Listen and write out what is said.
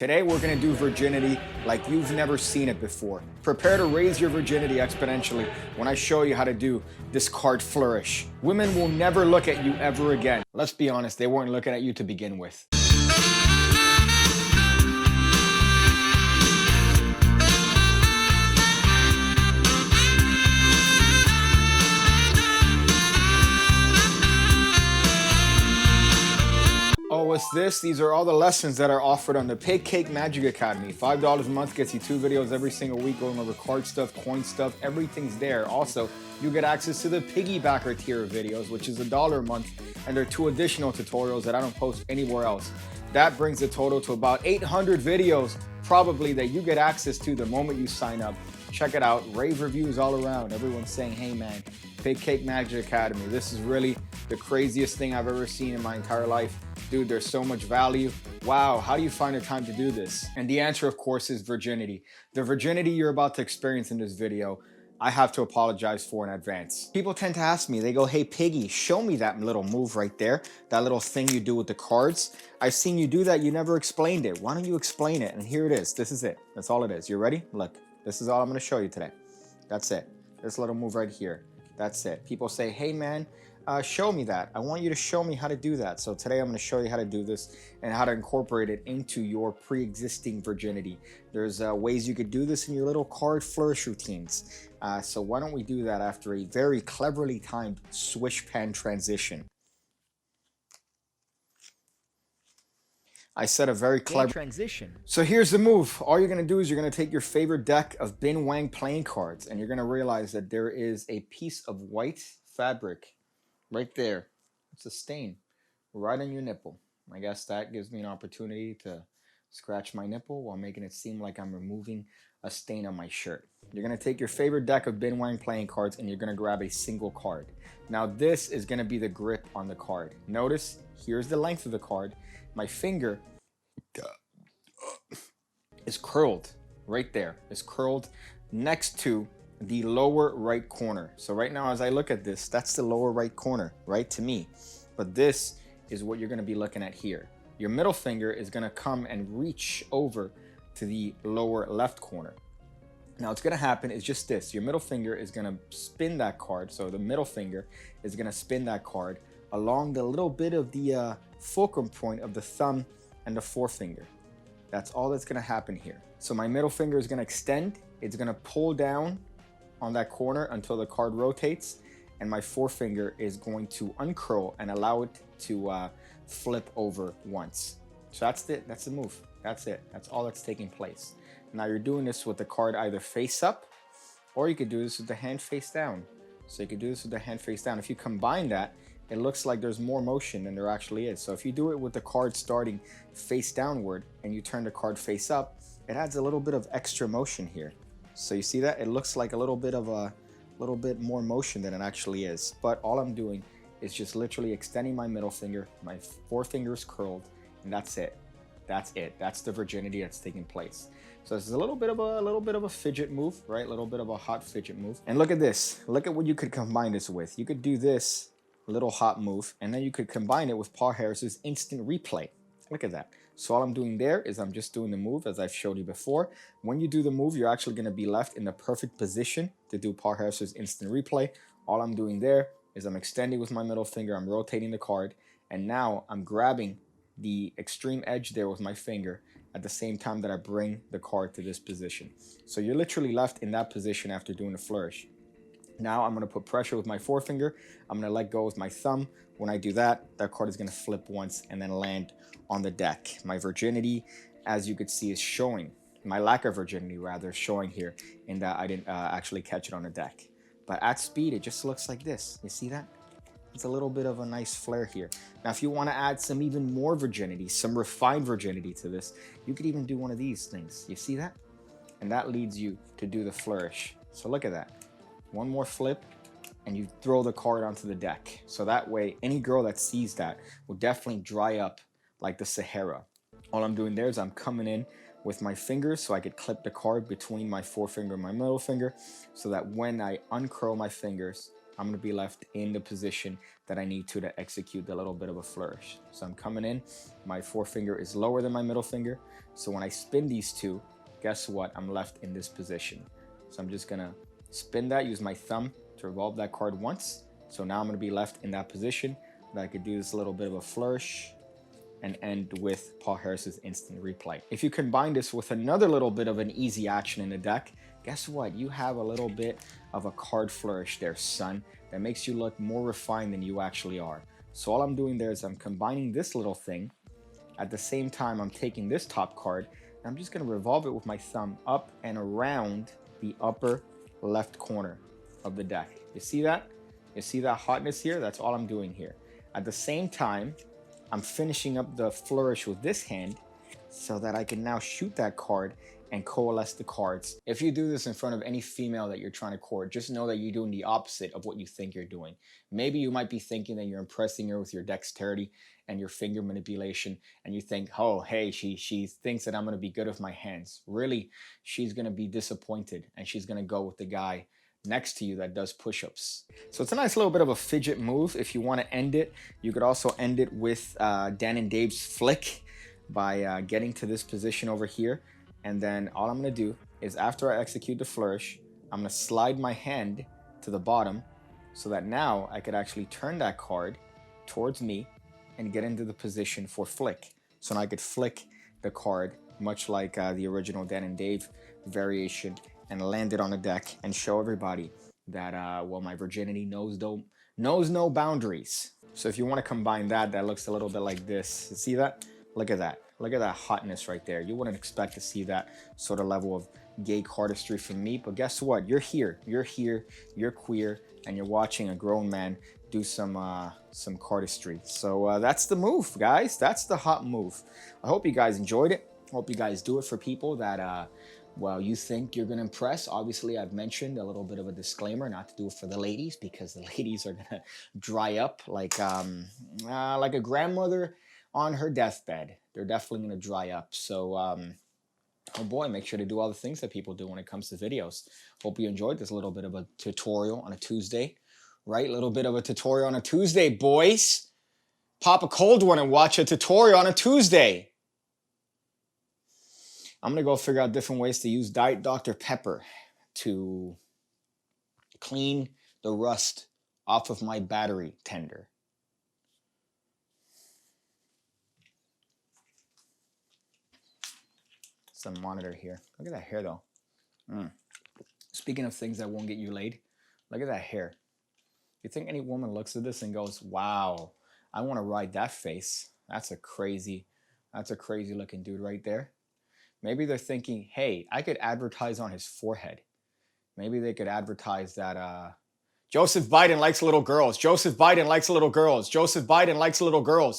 Today we're going to do virginity like you've never seen it before. Prepare to raise your virginity exponentially when I show you how to do this card Flourish. Women will never look at you ever again. Let's be honest, they weren't looking at you to begin with. Oh, what's this? These are all the lessons that are offered on the Pigcake Magic Academy. $5 a month gets you 2 videos every single week going over card stuff, coin stuff, everything's there. Also, you get access to the piggybacker tier of videos, which is $1 a month, and there are 2 additional tutorials that I don't post anywhere else. That brings the total to about 800 videos, probably, that you get access to the moment you sign up. Check it out. Rave reviews all around. Everyone's saying, hey man, Pigcake Magic Academy, this is really the craziest thing I've ever seen in my entire life. Dude, there's so much value. Wow, how do you find the time to do this? And the answer, of course, is virginity. The virginity you're about to experience in this video, I have to apologize for in advance. People tend to ask me, they go, hey Piggy, show me that little move right there, that little thing you do with the cards. I've seen you do that, you never explained it. Why don't you explain it? And here it is, this is it. That's all it is. You ready? Look, this is all I'm gonna show you today. That's it. This little move right here. That's it. People say, hey man, show me that. I want you to show me how to do that. So today I'm going to show you how to do this and how to incorporate it into your pre-existing virginity. There's ways you could do this in your little card flourish routines. So why don't we do that after a very cleverly timed swish pen transition. I said a very clever transition. So here's the move. All you're going to do is you're going to take your favorite deck of Bin Wang playing cards, and you're going to realize that there is a piece of white fabric right there. It's a stain right on your nipple. I guess that gives me an opportunity to scratch my nipple while making it seem like I'm removing a stain on my shirt. You're going to take your favorite deck of Bin Wang playing cards and you're going to grab a single card. Now this is going to be the grip on the card. Notice, here's the length of the card. My finger is curled right there. It's curled next to the lower right corner. So right now as I look at this, that's the lower right corner, right, to me. But this is what you're going to be looking at here. Your middle finger is going to come and reach over to the lower left corner. Now what's going to happen is just this. Your middle finger is going to spin that card. So the middle finger is going to spin that card along the little bit of the fulcrum point of the thumb and the forefinger. That's all that's going to happen here. So my middle finger is going to extend. It's going to pull down on that corner until the card rotates, and my forefinger is going to uncurl and allow it to flip over once. So that's it. That's the move. That's it. That's all that's taking place. Now you're doing this with the card either face up, or you could do this with the hand face down. So you could do this with the hand face down. If you combine that, it looks like there's more motion than there actually is. So if you do it with the card starting face downward and you turn the card face up, it adds a little bit of extra motion here. So you see that? It looks like a little bit more motion than it actually is. But all I'm doing is just literally extending my middle finger, my forefinger is curled, and that's it. That's it. That's the virginity that's taking place. So this is a little bit of a fidget move, right? A little bit of a hot fidget move. And look at this. Look at what you could combine this with. You could do this little hot move, and then you could combine it with Paul Harris's instant replay. Look at that. So all I'm doing there is I'm just doing the move as I've showed you before. When you do the move, you're actually going to be left in the perfect position to do Paul Harris's instant replay. All I'm doing there is I'm extending with my middle finger, I'm rotating the card, and now I'm grabbing the extreme edge there with my finger at the same time that I bring the card to this position. So you're literally left in that position after doing the flourish. Now I'm going to put pressure with my forefinger. I'm going to let go with my thumb. When I do that, that card is going to flip once and then land on the deck. My virginity, as you could see, is showing. My lack of virginity, rather, showing here in that I didn't actually catch it on the deck. But at speed, it just looks like this. You see that? It's a little bit of a nice flare here. Now, if you want to add some even more virginity, some refined virginity to this, you could even do one of these things. You see that? And that leads you to do the flourish. So look at that. One more flip, and you throw the card onto the deck. So that way, any girl that sees that will definitely dry up like the Sahara. All I'm doing there is I'm coming in with my fingers so I could clip the card between my forefinger and my middle finger, so that when I uncurl my fingers, I'm going to be left in the position that I need to execute the little bit of a flourish. So I'm coming in, my forefinger is lower than my middle finger, So when I spin these two, guess what? I'm left in this position. So I'm just gonna spin that, use my thumb to revolve that card once. So now I'm gonna be left in that position that I could do this little bit of a flourish and end with Paul Harris's instant replay. If you combine this with another little bit of an easy action in the deck, guess what? You have a little bit of a card flourish there, son, that makes you look more refined than you actually are. So all I'm doing there is I'm combining this little thing. At the same time, I'm taking this top card, and I'm just gonna revolve it with my thumb up and around the upper left corner of the deck. You see that? You see that hotness here? That's all I'm doing here. At the same time, I'm finishing up the flourish with this hand so that I can now shoot that card and coalesce the cards. If you do this in front of any female that you're trying to court, just know that you're doing the opposite of what you think you're doing. Maybe you might be thinking that you're impressing her with your dexterity and your finger manipulation, and you think, oh, hey, she thinks that I'm gonna be good with my hands. Really, she's gonna be disappointed, and she's gonna go with the guy next to you that does push-ups. So it's a nice little bit of a fidget move. If you want to end it, you could also end it with Dan and Dave's flick by getting to this position over here. And then all I'm going to do is after I execute the flourish, I'm going to slide my hand to the bottom so that now I could actually turn that card towards me and get into the position for flick. So now I could flick the card much like the original Dan and Dave variation and land it on the deck and show everybody that, well, my virginity knows no boundaries. So if you want to combine that, that looks a little bit like this. See that? Look at that. Look at that hotness right there. You wouldn't expect to see that sort of level of gay cardistry from me, but guess what? You're here, you're queer, and you're watching a grown man do some cardistry. So that's the move, guys. That's the hot move. I hope you guys enjoyed it. Hope you guys do it for people that, well, you think you're gonna impress. Obviously, I've mentioned a little bit of a disclaimer not to do it for the ladies because the ladies are gonna dry up like a grandmother on her deathbed. They're definitely gonna dry up. So, oh boy, make sure to do all the things that people do when it comes to videos. Hope you enjoyed this little bit of a tutorial on a Tuesday, right? A little bit of a tutorial on a Tuesday, boys. Pop a cold one and watch a tutorial on a Tuesday. I'm going to go figure out different ways to use Diet Dr. Pepper to clean the rust off of my battery tender. Some monitor here. Look at that hair, though. Speaking of things that won't get you laid, look at that hair. You think any woman looks at this and goes, wow, I want to ride that face. That's a crazy looking dude right there. Maybe they're thinking, hey, I could advertise on his forehead. Maybe they could advertise that Joseph Biden likes little girls. Joseph Biden likes little girls. Joseph Biden likes little girls.